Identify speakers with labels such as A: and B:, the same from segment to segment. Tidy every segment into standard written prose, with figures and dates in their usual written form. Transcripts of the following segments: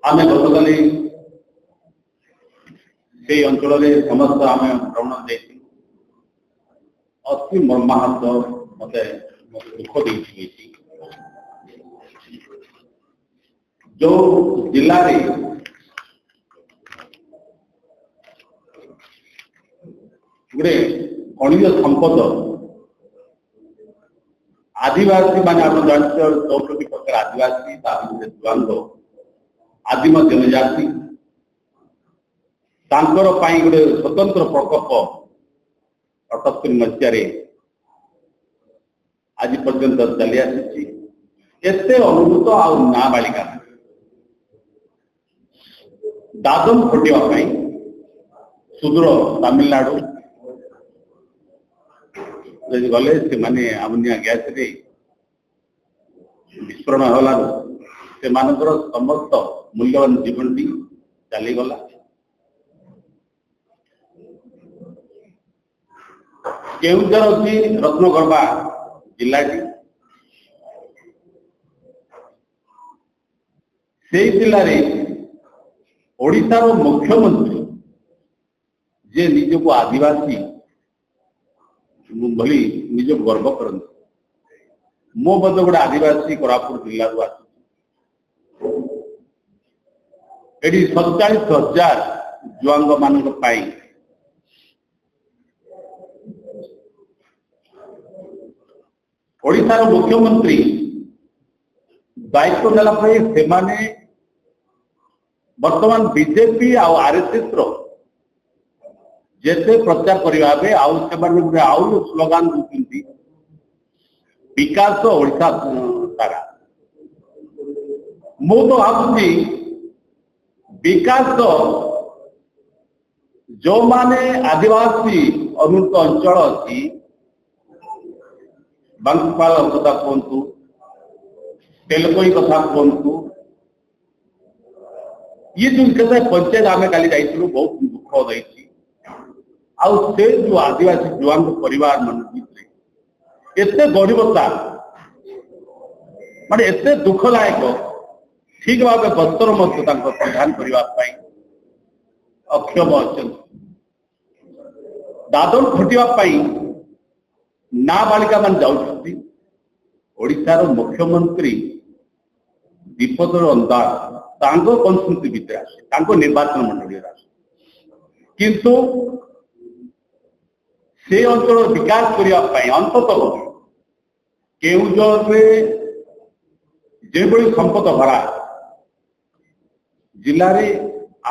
A: आम गतकाली से अंचल समस्त आम भ्रमण दे अति मर्माहत मत दुख दे जो जिले गोटे खनिज संपद आदिवासी मान आप जानते 64 आदिवासी जुआंग आदिम जनजाति तांकर गोटे स्वतंत्र प्रकोप 78 मसीह आज पर्यंत चली आसी अनुभूत आबालिका दादन खटिया सुदूर तमिलनाडु गले से माने अमोनिया गैस रे विस्फोरण होला से मानकर समस्त मूल्यवान जीवन टी चली गला। केउझर अच्छी रत्नगर्भा जिलाटी से जिले में ओडिशार मुख्यमंत्री जे निज को आदिवासी भली निज गर्व करते मो बद गोटे आदिवासी कोरापुट जिला ये 47,000 जुआंग मान ओडिशार मुख्यमंत्री दायित्व नेला से माने वर्तमान बीजेपी आरएसएस रो जेते प्रचार करने आउ स्लोगान दूसरी विकास ओडिशा सारा मु तो भावी विकास जो माने आदिवासी अनुत अंचल अच्छी बांकुपाल कथा कहतु तेलकोई कथा कहतु ये जो पंचायत आम काली जाइलु बहुत दुख देती से जो आदिवासी जुआंग परिवार मान एत गरीबता माने एत दुखदायक ठीक भाव बस्तर प्रदान करने अक्षम अच्छा दादन खटिया नाबालिका मान जाशार मुख्यमंत्री दीपदर अंदाज कंस्कृति भितर आसे निर्वाचन मंडल किंतु से अंचल विकास करने अंततः केउझर जो संपद भरा जिले में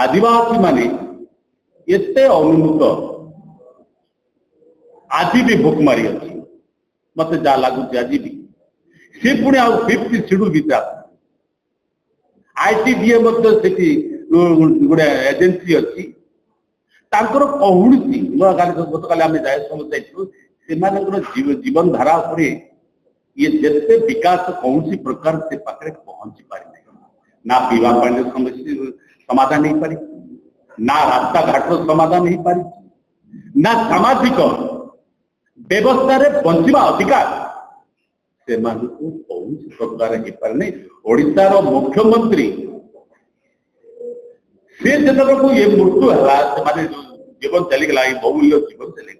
A: आदिवासी माने एते अनुन्नत आज भी भूखमारी अच्छी मत जा लगुच आज भी सी पुणी आ 5th शेड्यूल भीतर आईटीडीए गोटे एजेन्सी अच्छी कौन गतकाल आम जाए समझ जीवन धारा ये जिते विकास कौन प्रकार से पाखे पहुंची पारि ना पीवा पानी समस्या समाधान हो पारि ना रास्ता घाट समाधान हो पारि ना सामाजिक व्यवस्था रे बंचिबा अधिकार से कौन प्रकार हो पारे ओडिशार मुख्यमंत्री से जो ये मृत्यु है जीवन चलीगला बहुमूल्य जीवन चली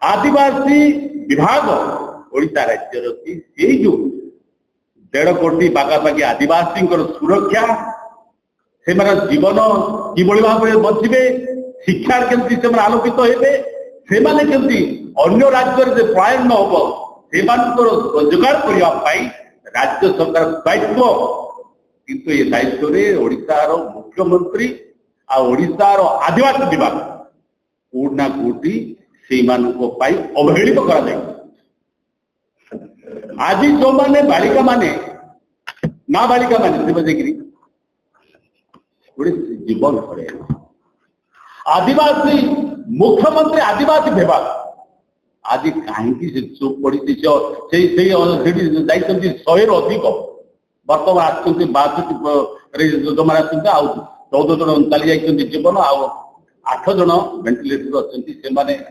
A: आदिवासी विभाग ओडिशा राज्य से जो 1.5 कोटी पाखापाखि आदिवासी सुरक्षा से जीवन कि भाव में बचे शिक्षा केमती से आलोकित हे केमती अन्य राज्य पलायन न हो से रोजगार करने राज्य सरकार दायित्व किंतु ये दायित्व में ओडिशार मुख्यमंत्री आ ओडिशार आदिवासी विभाग कोना कोटी से अवहेलित कर आज जो माने बालिका माने ना बालिका माने गोटे जीवन हरे आदिवासी मुख्यमंत्री आदिवासी विभाग आज कहीं चुप पड़ी 100 रु अधिक बर्तमान आसुच्च जो मैंने आ 14 जन चली जाइए जीवन आ8 जन वेंटिलेटर अच्छा से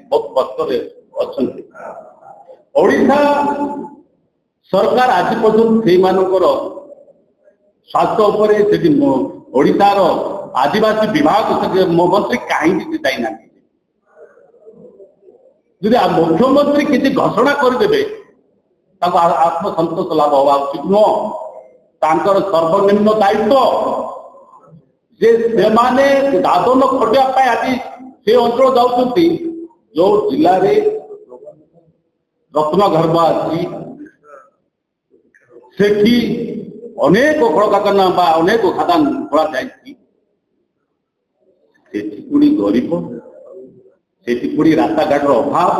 A: बहुत कष्ट अच्छा ओडिशा सरकार आज पर्यटन से स्वास्थ्य ओडिशार आदिवासी विभाग मंत्री कहीं जाइना जदि मुख्यमंत्री किसी घोषणा करदे आत्मसंतोष लाभ हवा उचित नुह तांकर सर्वनिम्न दायित्व जे सेमाने दादन खटिया आज से अंचल जाऊँगी जो जिले में रत्नगर्भ अच्छी सेठी अनेक कलकारखाना अनेक खादान खोला जाती गरीब से रास्ता घाटर अभाव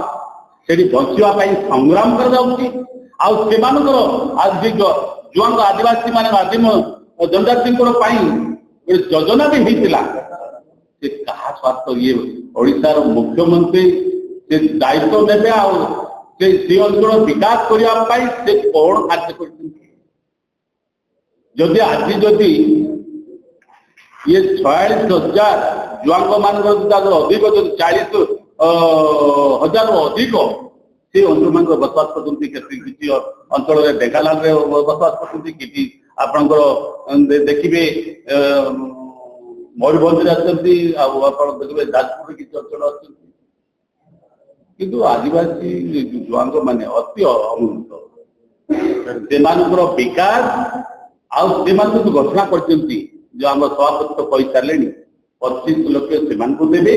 A: से बचापी संग्राम कर जुआं आदिवासी मान आदिम जनजाति योजना भी होता क्या स्वार्थ ये ओडिशार मुख्यमंत्री से दायित्व ने अंचल विकास करने से कौन कार्य कर जदि आज जदि ये 46,000 जुआंग मान अधिक 40,000 अधिक से अंचल मान बसवास करते अंचल ढेंकानाल बसवास करते कि आपंकर देखिए मयूरभंज देखिए जाजपुर किसी अंचल अच्छा किंतु आदिवासी जुआंग माने अति अनुन्नत से विकास आने घोषणा कर जो आम सभापति तो कही सारे 25 लाख से देवे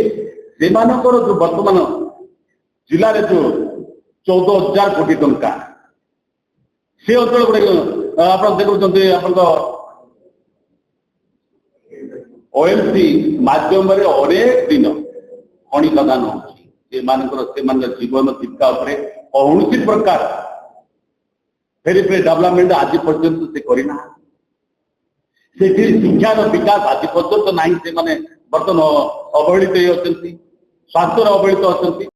A: से जो बर्तमान जिले में जो 14,000 कोटी टंका से अंचल गुड़े आप देखुं आप ओएमसी माध्यम अनेक दिन खनि खदान हो जीवन जीविका कौन प्रकार फेरी फेरी डेवलपमेंट आज पर्यंत से करना से शिक्षार विकास आज पर्यंत ना से बर्तमान अवहेलित स्वास्थ्य अवहेलित अच्छा।